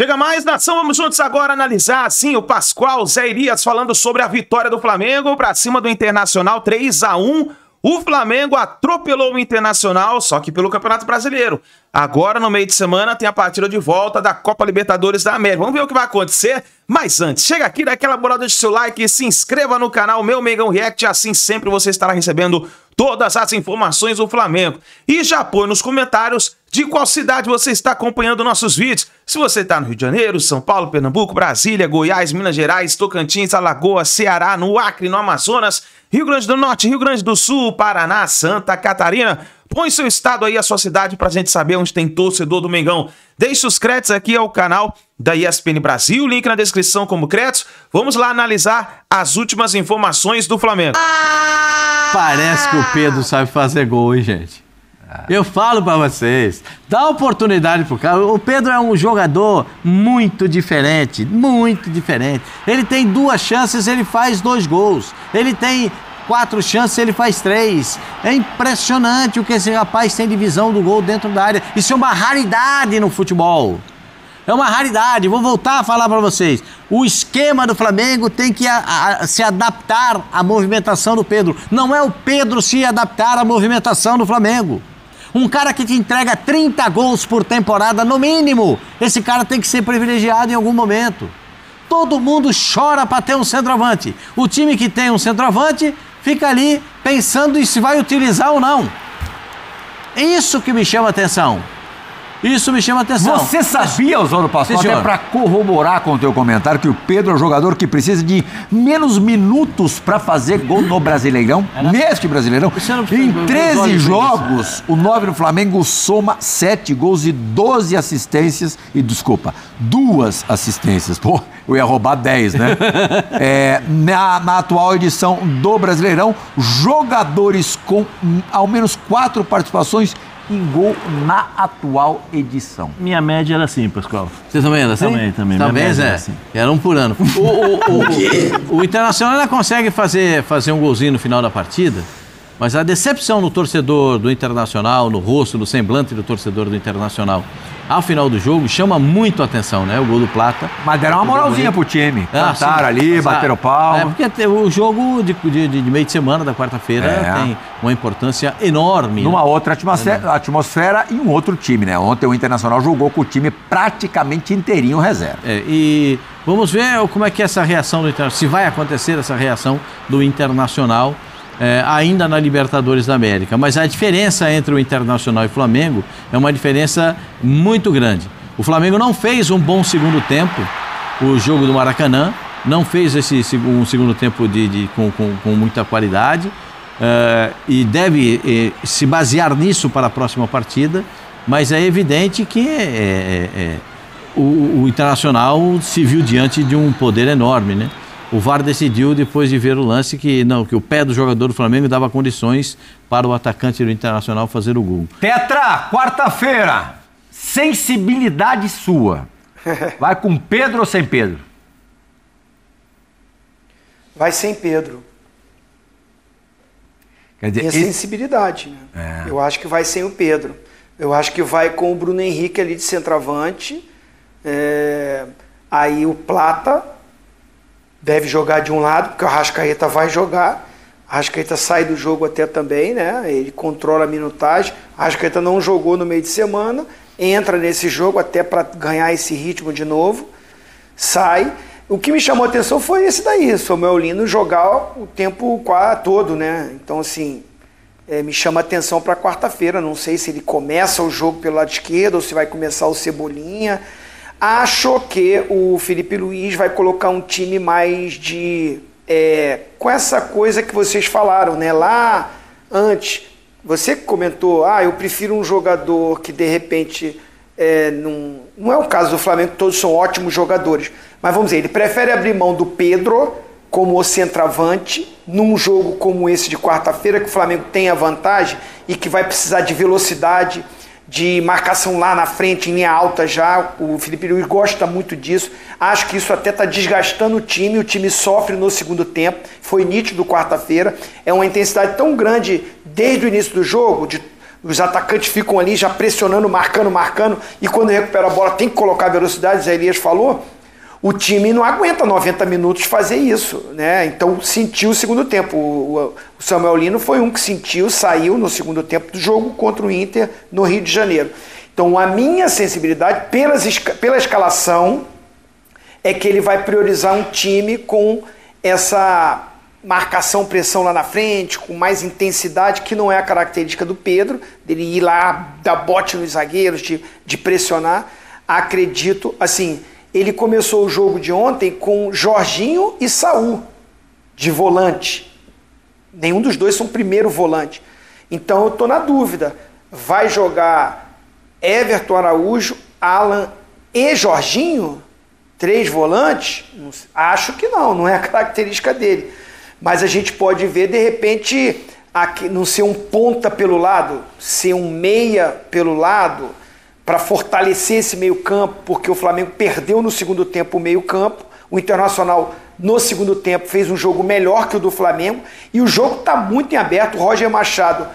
Chega mais, nação, vamos juntos agora analisar, assim, o Pascoal Zé Irias falando sobre a vitória do Flamengo para cima do Internacional 3-1. O Flamengo atropelou o Internacional, só que pelo Campeonato Brasileiro. Agora, no meio de semana, tem a partida de volta da Copa Libertadores da América. Vamos ver o que vai acontecer. Mas antes, chega aqui, dá aquela moral, deixa o seu like e se inscreva no canal Meu Mengão React. Assim sempre você estará recebendo todas as informações do Flamengo. E já põe nos comentários de qual cidade você está acompanhando nossos vídeos. Se você está no Rio de Janeiro, São Paulo, Pernambuco, Brasília, Goiás, Minas Gerais, Tocantins, Alagoas, Ceará, no Acre, no Amazonas, Rio Grande do Norte, Rio Grande do Sul, Paraná, Santa Catarina. Põe seu estado aí, a sua cidade, pra gente saber onde tem torcedor do Mengão. Deixe os créditos aqui ao canal da ESPN Brasil, link na descrição como créditos. Vamos lá analisar as últimas informações do Flamengo. Parece que o Pedro sabe fazer gol, hein, gente? Eu falo pra vocês, dá oportunidade pro cara. O Pedro é um jogador muito diferente, muito diferente. Ele tem 2 chances, ele faz 2 gols. Ele tem 4 chances, ele faz 3. É impressionante o que esse rapaz tem de visão do gol dentro da área. Isso é uma raridade no futebol. É uma raridade. Vou voltar a falar para vocês. O esquema do Flamengo tem que se adaptar à movimentação do Pedro. Não é o Pedro se adaptar à movimentação do Flamengo. Um cara que te entrega 30 gols por temporada, no mínimo. Esse cara tem que ser privilegiado em algum momento. Todo mundo chora para ter um centroavante. O time que tem um centroavante fica ali pensando em se vai utilizar ou não. É isso que me chama a atenção. Isso me chama a atenção. Você sabia, Oswaldo Pascoal, até para corroborar com o teu comentário, que o Pedro é um jogador que precisa de menos minutos para fazer gol no Brasileirão? Neste Brasileirão? Em 13 jogos, o 9 do Flamengo soma 7 gols e 12 assistências. E, desculpa, 2 assistências. Pô, eu ia roubar 10, né? Na atual edição do Brasileirão, jogadores com ao menos 4 participações em gol na atual edição. Minha média era assim, Pascoal. Você também era assim? Também. Também, Zé? Assim. Era 1 por ano. O Internacional ainda consegue fazer um golzinho no final da partida, mas a decepção no torcedor do Internacional, no rosto, no semblante do torcedor do Internacional, ao final do jogo, chama muito a atenção, né? O gol do Plata. Mas deram uma moralzinha pro time. Cantaram ali, bateram palma. Porque o jogo de meio de semana, da quarta-feira, tem uma importância enorme. Numa outra atmosfera e um outro time, né? Ontem o Internacional jogou com o time praticamente inteirinho reserva. E vamos ver como é que é essa reação do Internacional, se vai acontecer essa reação do Internacional ainda na Libertadores da América. Mas a diferença entre o Internacional e o Flamengo é uma diferença muito grande. O Flamengo não fez um bom segundo tempo, o jogo do Maracanã, não fez um segundo tempo com muita qualidade e deve se basear nisso para a próxima partida, mas é evidente que o Internacional se viu diante de um poder enorme, né? O VAR decidiu, depois de ver o lance, que o pé do jogador do Flamengo dava condições para o atacante do Internacional fazer o gol. Tetra, quarta-feira, sensibilidade sua. Vai com Pedro ou sem Pedro? Vai sem Pedro. Quer dizer, Minha sensibilidade, né? Eu acho que vai sem o Pedro. Eu acho que vai com o Bruno Henrique ali de centroavante. Aí o Plata deve jogar de um lado, porque o Arrascaeta vai jogar. O Arrascaeta sai do jogo até também, né? Ele controla a minutagem. O Arrascaeta não jogou no meio de semana, entra nesse jogo até para ganhar esse ritmo de novo, sai. O que me chamou a atenção foi esse daí, o Samuel Lino jogar o tempo todo, né? Então, assim, me chama a atenção para quarta-feira. Não sei se ele começa o jogo pelo lado esquerdo ou se vai começar o Cebolinha. Acho que o Felipe Luiz vai colocar um time mais com essa coisa que vocês falaram, né? Lá antes, você comentou, eu prefiro um jogador que de repente, não é o caso do Flamengo, todos são ótimos jogadores, mas vamos dizer, ele prefere abrir mão do Pedro como o centroavante num jogo como esse de quarta-feira, que o Flamengo tem a vantagem e que vai precisar de velocidade, de marcação lá na frente, em linha alta já. O Felipe Luiz gosta muito disso. Acho que isso até está desgastando o time sofre no segundo tempo. Foi nítido quarta-feira. É uma intensidade tão grande desde o início do jogo, os atacantes ficam ali já pressionando, marcando, e quando recupera a bola tem que colocar velocidade, Zé Elias falou, o time não aguenta 90 minutos fazer isso, né? Então sentiu o segundo tempo. O Samuel Lino foi um que sentiu, saiu no segundo tempo do jogo contra o Inter no Rio de Janeiro. Então a minha sensibilidade pela escalação é que ele vai priorizar um time com essa marcação, pressão lá na frente, com mais intensidade, que não é a característica do Pedro, dele ir lá, dar bote nos zagueiros, de pressionar. Acredito, assim, ele começou o jogo de ontem com Jorginho e Saul, de volante. Nenhum dos dois são primeiro volante. Então eu estou na dúvida, vai jogar Everton, Araújo, Alan e Jorginho? 3 volantes? Acho que não é a característica dele. Mas a gente pode ver, de repente, aqui, não ser um ponta pelo lado, ser um meia pelo lado, para fortalecer esse meio campo, porque o Flamengo perdeu no segundo tempo o meio campo, o Internacional no segundo tempo fez um jogo melhor que o do Flamengo, e o jogo está muito em aberto. O Roger Machado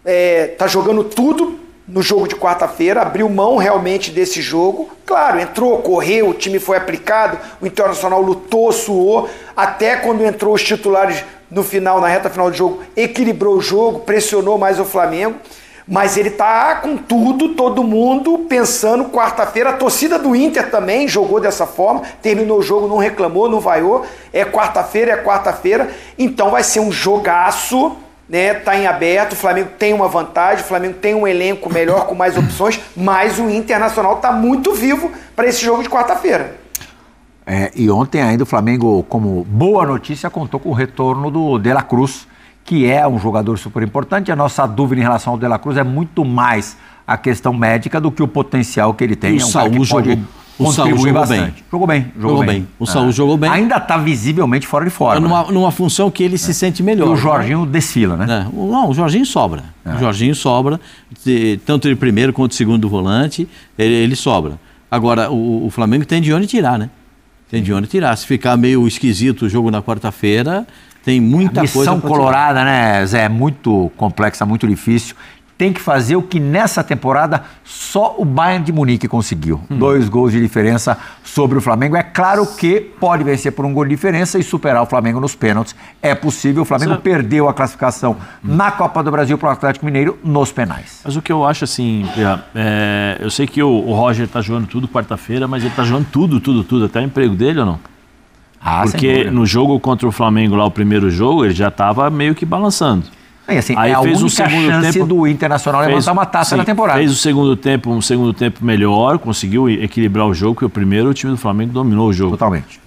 está jogando tudo no jogo de quarta-feira, abriu mão realmente desse jogo. Claro, entrou, correu, o time foi aplicado, o Internacional lutou, suou, até quando entrou os titulares no final, na reta final do jogo, equilibrou o jogo, pressionou mais o Flamengo, mas ele tá com tudo, todo mundo pensando quarta-feira. A torcida do Inter também jogou dessa forma, terminou o jogo, não reclamou, não vaiou, é quarta-feira, então vai ser um jogaço, né? Tá em aberto, o Flamengo tem uma vantagem, o Flamengo tem um elenco melhor, com mais opções, mas o Internacional tá muito vivo para esse jogo de quarta-feira. E ontem ainda o Flamengo, como boa notícia, contou com o retorno do De La Cruz, que é um jogador super importante. A nossa dúvida em relação ao De La Cruz é muito mais a questão médica do que o potencial que ele tem. O Saúl jogou bem. Jogou bem. O Saúl jogou bem. Ainda está visivelmente fora de forma. Numa função que ele se sente melhor. E o Jorginho desfila, né? Não, o Jorginho sobra. O Jorginho sobra, tanto ele primeiro quanto o segundo volante, ele sobra. Agora, o Flamengo tem de onde tirar, né? Tem de onde tirar. Se ficar meio esquisito o jogo na quarta-feira, tem muita coisa. A missão colorada, né, Zé? É muito complexa, muito difícil. Tem que fazer o que nessa temporada só o Bayern de Munique conseguiu. 2 gols de diferença sobre o Flamengo. É claro que pode vencer por 1 gol de diferença e superar o Flamengo nos pênaltis. É possível. O Flamengo perdeu a classificação na Copa do Brasil para o Atlético Mineiro nos penais. Mas o que eu acho assim, eu sei que o Roger está jogando tudo quarta-feira, mas ele está jogando tudo, até o emprego dele ou não? Porque no jogo contra o Flamengo, lá o primeiro jogo, ele já estava meio que balançando. Assim, aí fez a única chance do Internacional levantar uma taça na temporada. Fez um segundo tempo melhor, conseguiu equilibrar o jogo, porque o primeiro o time do Flamengo dominou o jogo. Totalmente.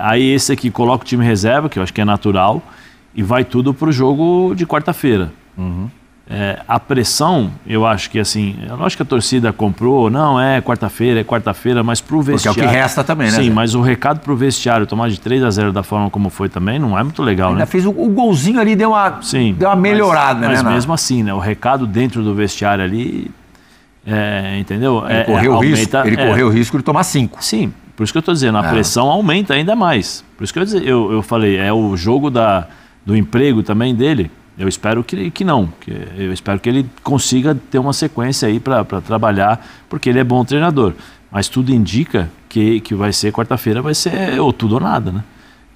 Aí esse aqui coloca o time reserva, que eu acho que é natural, e vai tudo pro jogo de quarta-feira. A pressão, eu acho que assim, eu acho que a torcida comprou, não, é quarta-feira, mas pro vestiário... Porque é o que resta também, né? Sim, mas o recado pro vestiário, tomar de 3-0 da forma como foi também, não é muito legal, ainda né? Fez o golzinho ali, deu uma melhorada, né? Mas mesmo assim, né? O recado dentro do vestiário ali, entendeu? Ele correu o risco de tomar 5. Sim, por isso que eu tô dizendo, a pressão aumenta ainda mais. Por isso que eu falei, é o jogo do emprego também dele. Eu espero que não. Eu espero que ele consiga ter uma sequência aí para trabalhar, porque ele é bom treinador. Mas tudo indica que vai ser quarta-feira, vai ser ou tudo ou nada, né?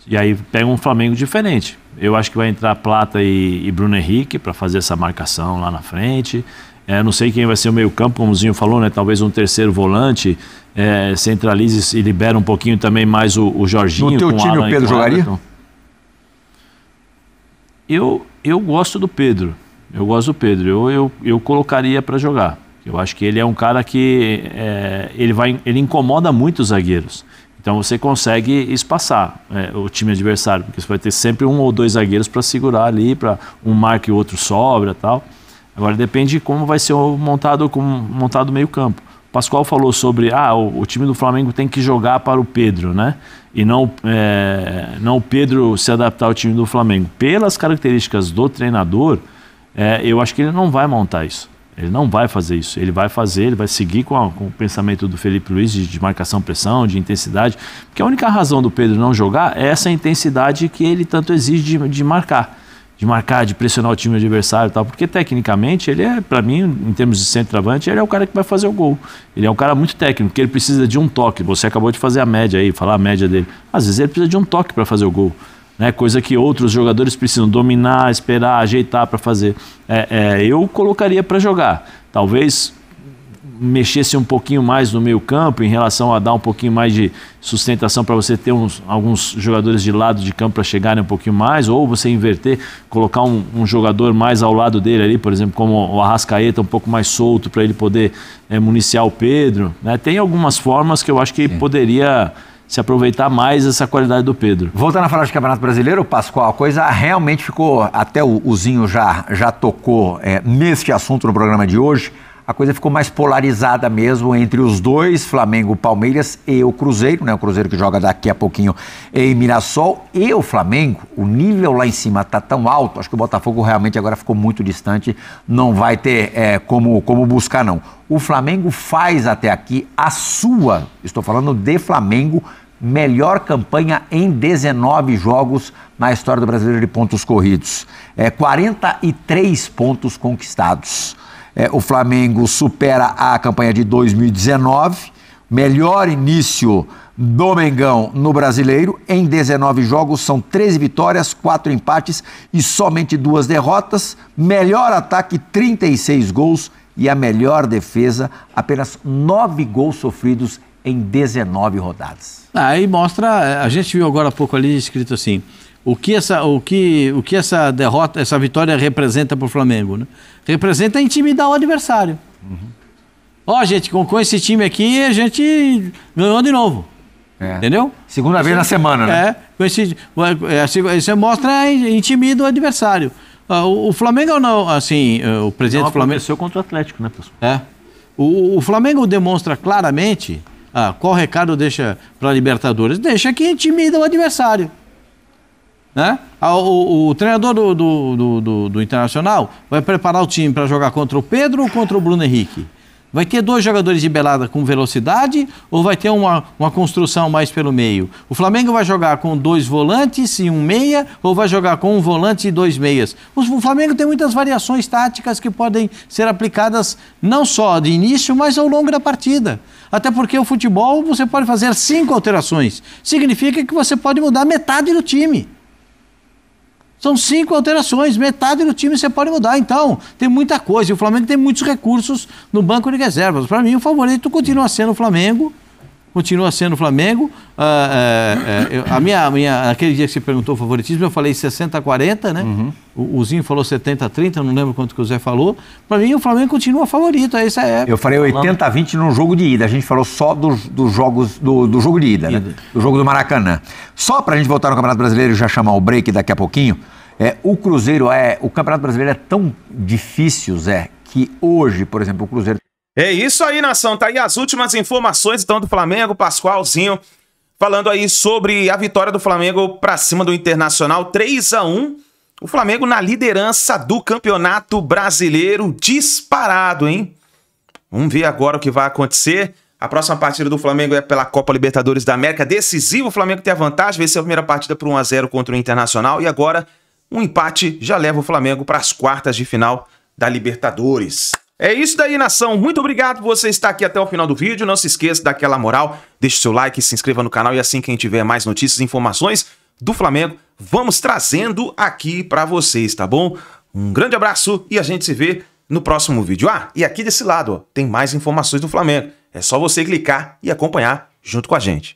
E aí pega um Flamengo diferente. Eu acho que vai entrar Plata e Bruno Henrique para fazer essa marcação lá na frente. Não sei quem vai ser o meio-campo, como o Zinho falou, né? Talvez um terceiro volante, centralize e libera um pouquinho também mais o Jorginho. No teu time o Pedro jogaria? Eu gosto do Pedro. Eu colocaria para jogar. Eu acho que ele é um cara que ele incomoda muito os zagueiros. Então você consegue espaçar o time adversário, porque você vai ter sempre 1 ou 2 zagueiros para segurar ali, para um marca e o outro sobra, tal. Agora depende de como vai ser montado o meio-campo. O Pascoal falou sobre o time do Flamengo tem que jogar para o Pedro, né? E não o Pedro se adaptar ao time do Flamengo. Pelas características do treinador, eu acho que ele não vai montar isso. Ele não vai fazer isso. Ele vai seguir com o pensamento do Felipe Luiz de marcação-pressão, de intensidade. Porque a única razão do Pedro não jogar é essa intensidade que ele tanto exige de marcar. de marcar, de pressionar o time adversário e tal, porque tecnicamente ele é, para mim, em termos de centroavante, ele é o cara que vai fazer o gol. Ele é um cara muito técnico, porque ele precisa de um toque. Você acabou de fazer a média aí, falar a média dele. Às vezes ele precisa de um toque para fazer o gol, né? Coisa que outros jogadores precisam dominar, esperar, ajeitar para fazer. Eu colocaria para jogar. Talvez mexesse um pouquinho mais no meio campo em relação a dar um pouquinho mais de sustentação para você ter alguns jogadores de lado de campo para chegarem um pouquinho mais, ou você inverter, colocar um jogador mais ao lado dele ali, por exemplo, como o Arrascaeta, um pouco mais solto para ele poder municiar o Pedro, né? Tem algumas formas que eu acho que poderia se aproveitar mais essa qualidade do Pedro. Voltando a falar de Campeonato Brasileiro, Pascoal, a coisa realmente ficou, até o Zinho já tocou neste assunto no programa de hoje, a coisa ficou mais polarizada mesmo entre os dois, Flamengo, Palmeiras e o Cruzeiro, né? O Cruzeiro que joga daqui a pouquinho em Mirassol, e o Flamengo, o nível lá em cima está tão alto, acho que o Botafogo realmente agora ficou muito distante, não vai ter como buscar não. O Flamengo faz até aqui a sua, estou falando de Flamengo, melhor campanha em 19 jogos na história do Brasileiro de pontos corridos. 43 pontos conquistados. O Flamengo supera a campanha de 2019, melhor início do Mengão no Brasileiro. Em 19 jogos são 13 vitórias, 4 empates e somente 2 derrotas. Melhor ataque, 36 gols e a melhor defesa, apenas 9 gols sofridos em 19 rodadas. Aí mostra, a gente viu agora há pouco ali escrito assim, o que essa derrota, essa vitória representa para o Flamengo, né? Representa intimidar o adversário. Ó, gente, com esse time aqui a gente ganhou de novo. Entendeu? Segunda vez na semana, né? Você mostra, intimida o adversário. O Flamengo não, assim, o presidente do Flamengo... aconteceu contra o Atlético, né, pessoal? O Flamengo demonstra claramente qual recado deixa para a Libertadores. Deixa que intimida o adversário. Né? O treinador do Internacional vai preparar o time para jogar contra o Pedro ou contra o Bruno Henrique? Vai ter 2 jogadores de belada com velocidade ou vai ter uma construção mais pelo meio? O Flamengo vai jogar com 2 volantes e um meia ou vai jogar com um volante e 2 meias? O Flamengo tem muitas variações táticas que podem ser aplicadas não só de início, mas ao longo da partida. Até porque o futebol você pode fazer 5 alterações. Significa que você pode mudar metade do time. São 5 alterações, metade do time você pode mudar. Então, tem muita coisa. E o Flamengo tem muitos recursos no banco de reservas. Para mim, o favorito continua sendo o Flamengo. Aquele dia que você perguntou o favoritismo, eu falei 60-40, né? O Zinho falou 70-30, não lembro quanto que o Zé falou. Para mim, o Flamengo continua favorito. Eu falei 80-20 no jogo de ida. A gente falou só do jogo de ida, né? Do jogo do Maracanã. Só para a gente voltar no Campeonato Brasileiro e já chamar o break daqui a pouquinho, o Cruzeiro o Campeonato Brasileiro é tão difícil, Zé, que hoje, por exemplo, o Cruzeiro... É isso aí, nação. Tá aí as últimas informações, então, do Flamengo, Pascoalzinho, falando aí sobre a vitória do Flamengo pra cima do Internacional, 3-1. O Flamengo na liderança do Campeonato Brasileiro, disparado, hein? Vamos ver agora o que vai acontecer. A próxima partida do Flamengo é pela Copa Libertadores da América, decisivo. O Flamengo tem a vantagem, venceu a primeira partida por 1-0 contra o Internacional e agora um empate já leva o Flamengo para as quartas de final da Libertadores. É isso daí, nação. Muito obrigado por você estar aqui até o final do vídeo. Não se esqueça daquela moral, deixe seu like, se inscreva no canal e assim que a gente tiver mais notícias e informações do Flamengo, vamos trazendo aqui pra vocês, tá bom? Um grande abraço e a gente se vê no próximo vídeo. E aqui desse lado, ó, tem mais informações do Flamengo. É só você clicar e acompanhar junto com a gente.